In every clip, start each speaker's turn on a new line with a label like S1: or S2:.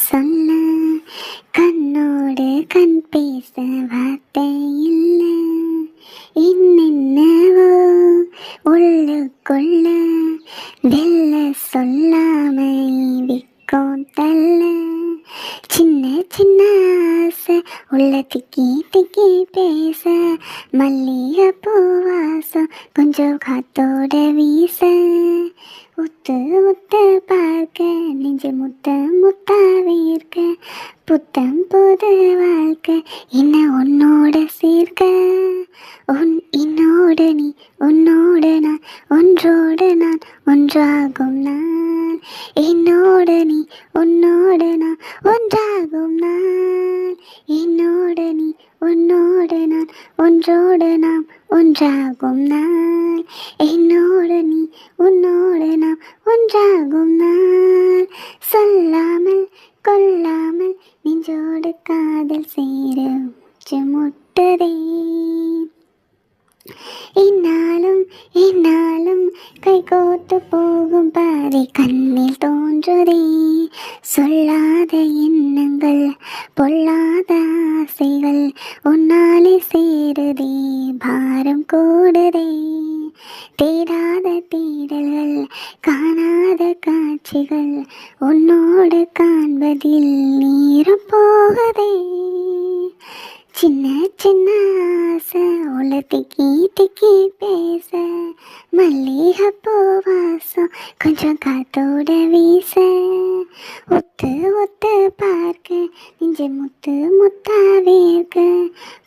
S1: சொல்ல கண்ணோடு கண் பேச வார்த்தை இல்லை. என்னென்னவோ உள்ளுக்குள்ள வெல்ல சொல்லாம விற்கும் தள்ள. சின்ன சின்ன ஆசை உள்ள திக்கி திக்கி பேச மல்லிகை பூவாசம் கொஞ்சம் காத்தோட வீச. உத்து உத்து பார்க்க நெஞ்சு முத்த முத்தாவே இருக்க. புத்தம் புது வாழ்க்கை என்ன உன்னோட சேர்க்க. என்னோட நீ உன்னோட நான் ஒன்றோடு நான் ஒன்றாகும் நான். என்னோட நீ உன்னோட நான் ஒன்றாகும் நான். என்னோட நீ உன்னோட நான் ஒன்றோடு நாம் ஒன்றாகும் நான். என்னோட நீ உன்னோட நாம் ஒன்றாகும் நான். சொல்லாமல் கொல்லாமல் நெஞ்சோடு காதல் சேர முட்டுதே. என்னாலும் என்னாலும் கை கோத்து போகும் பாதை கண்ணில் தோன்றுதே. சொல்லாத எண்ணங்கள் பொல்லாத ஆசைகள் உன்னாலே சேருதே. பாரம் கூடுதே. தேடாத தேடல்கள் காணாத காட்சிகள் உன்னோடு காண்பதில் நேரம் போகுதே. சின்ன சின்ன ஆசை உள்ள திக்கி திக்கி பேச மல்லிகை பூவாசம் கொஞ்சம் காத்தோட வீச. ஒத்து ஒத்து பார்க்க நெஞ்சு முத்து முத்தாவே இருக்க.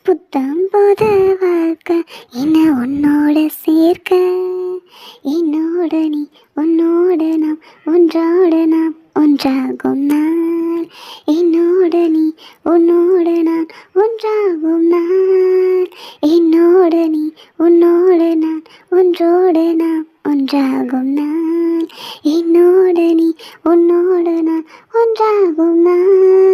S1: புத்தம் போது வாழ்க்கை என்ன உன்னோட சேர்க்க. என்னோட நீ உன்னோட நாம் ஒன்றோடு நாம் ஒன்றாகும் நாள். என்னோட நீ உன்னோட நான் ஒன்றாகும் நாள். என்னோட நீ உன்னோட நான் ஒன்றோடு நாம் ஒன்றாகும் நாள். என்னோட நீ உன்னோட நான் ஒன்றாகும் நாள்.